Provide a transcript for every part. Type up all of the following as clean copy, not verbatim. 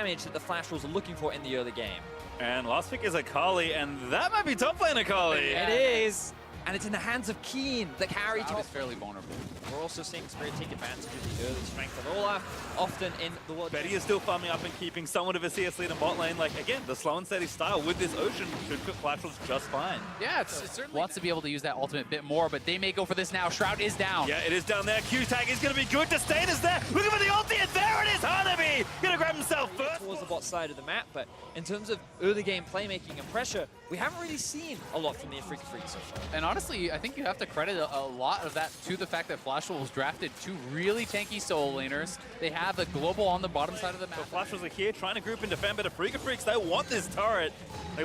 damage that the Flash Wolves are looking for in the early game. And last pick is Akali, and that might be top lane Akali. It is. And it's in the hands of Keen, the carry top. Is fairly vulnerable. We're also seeing Spirit take advantage of the early strength of Ola, often in the world. Betty is still farming up and keeping somewhat of a CS lead in bot lane. Like, again, the slow and steady style with this Ocean should fit Flash Wolves just fine. Yeah, it's certainly wants to be able to use that ultimate bit more, but they may go for this now. Shroud is down. Yeah, it is down there. Q-Tag is going to be good. Disdain is there. Looking for the ulti, and there it is. Hanabi going to grab himself first. Towards the bot side of the map, but in terms of early game playmaking and pressure, we haven't really seen a lot from the Afreeca Freecs so far. And honestly, I think you have to credit a lot of that to the fact that Flash Wolves drafted two really tanky solo laners. They have the global on the bottom side of the map. So Flash Wolves are here trying to group and defend, but Afreeca Freecs, they want this turret. They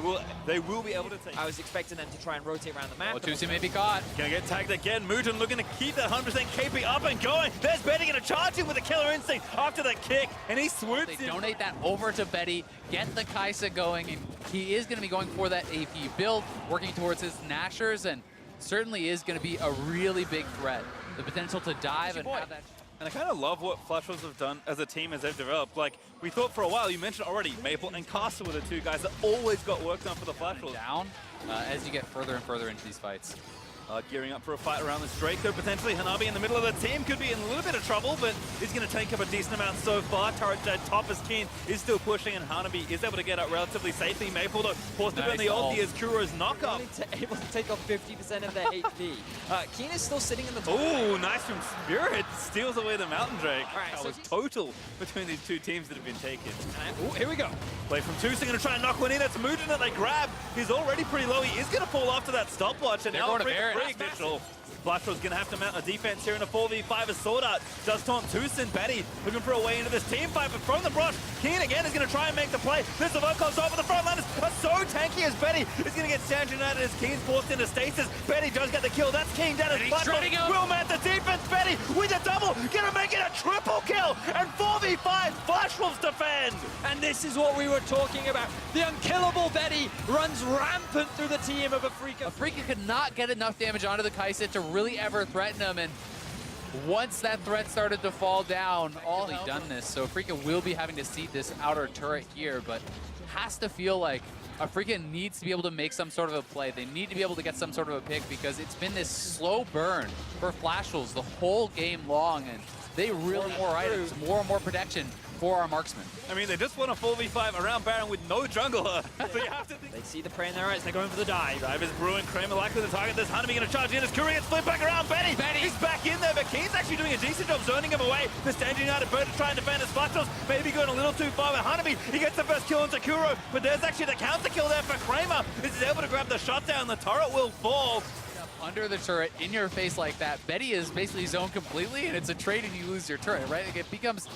will be able to take. I was expecting them to try and rotate around the map. Oh, Tusi may be caught. Gonna get tagged again. Mugen looking to keep that 100% KP up and going. There's Betty gonna charge him with a killer instinct after the kick, and he swoops They in. donate that over to Betty, get the Kai'Sa going, and he is going to be going for that AP build, working towards his Nashers, and certainly is going to be a really big threat. The potential to dive and have that. And I kind of love what Flash Wolves have done as a team as they've developed. Like, we thought for a while, you mentioned already, Maple and Castle were the two guys that always got work done for the Flash Wolves. Down as you get further and further into these fights. Gearing up for a fight around this Draco, potentially Hanabi in the middle of the team could be in a little bit of trouble, but he's going to take up a decent amount so far. Turret top as Keen is still pushing, and Hanabi is able to get out relatively safely. Maple, though, forced to burn the ulti as Kuro's knockup. Able to take off 50% of their HP. Keen is still sitting in the top. Oh, nice from Spirit. Steals away the Mountain Drake. Right, that so was total between these two teams that have been taken. Oh, here we go. Play from Tusi, going to try and knock one in. It's Mugen that they grab. He's already pretty low. He is going to fall after that stopwatch, and now Afreeca Freecs. Flash Wolves going to have to mount a defense here in a 4v5 as Sword Art does taunt Tusin. Betty looking for a way into this team fight, but from the brush, Keen again is going to try and make the play. There's the Vocals over the front liners are so tanky as Betty is going to get San United as Keen's forced into stasis. Betty does get the kill. That's Keen down as Flash Wolves will mount the defense. Betty with a double, going to make it a triple kill, and 4v5 Flash Wolves defend. And this is what we were talking about. The unkillable Betty runs rampant through the team of Afreeca. Afreeca could not get enough damage onto the Kai'Sa to really ever threaten him, and once that threat started to fall down, all done this. So Afreeca will be having to seed this outer turret here, but has to feel like Afreeca needs to be able to make some sort of a play. They need to be able to get some sort of a pick because it's been this slow burn for Flash Wolves the whole game long, and they really more items, more and more protection for our marksmen. I mean, they just won a 4v5 around Baron with no jungler, so you have to think. They see the prey in their eyes, they're going for the dive. Dive is brewing, Kramer likely to target this. Hanabi going to charge in as Curry gets flipped back around. Betty! He's back in there, but Keen's actually doing a decent job zoning him away. The Standing United Bird to try and defend his Flash Wolves, maybe going a little too far with Hanabi. He gets the first kill into Kuro, but there's actually the counter kill there for Kramer. This is able to grab the shutdown, the turret will fall. Under the turret, in your face like that, Betty is basically zoned completely, and it's a trade and you lose your turret, right? Like, it becomes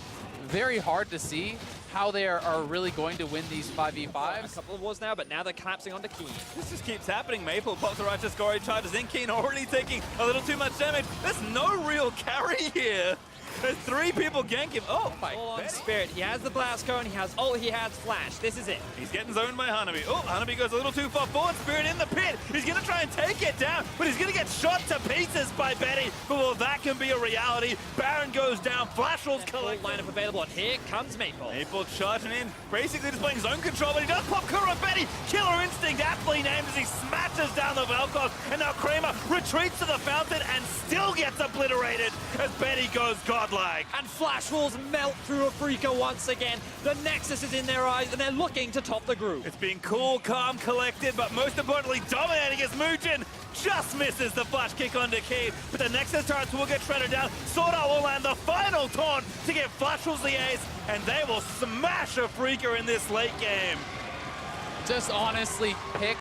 very hard to see how they are really going to win these 5v5s. A couple of wars now, but now they're collapsing onto Keen. This just keeps happening. Maple pops the righteous Gory, charges in. Keen already taking a little too much damage. There's no real carry here. There's three people gank him. Oh my god. Spirit. He has the blast cone, he has ult, he has flash. This is it. He's getting zoned by Hanabi. Oh, Hanabi goes a little too far forward. Spirit in the pit. He's going to try and take it down, but he's going to get shot to pieces by Betty. But well, that can be a reality. Baron goes down. Flash Wolves collect. Lineup available, and here comes Maple. Maple charging in, basically just playing zone control, but he does pop Kuro. Betty, Killer Instinct, aptly named as he smashes down the Vel'Koz. And now Kramer retreats to the fountain and still gets obliterated as Betty goes godlike. And Flash Wolves melt through Afreeca once again. The Nexus is in their eyes, and they're looking to top the group. It's been cool, calm, collected, but most importantly, dominating as Mugen just misses the flash kick onto Keen. But the Nexus turrets will get shredded down. Sword Art will land the final taunt to get Flash Wolves the ace, and they will smash Afreeca in this late game. Just honestly pick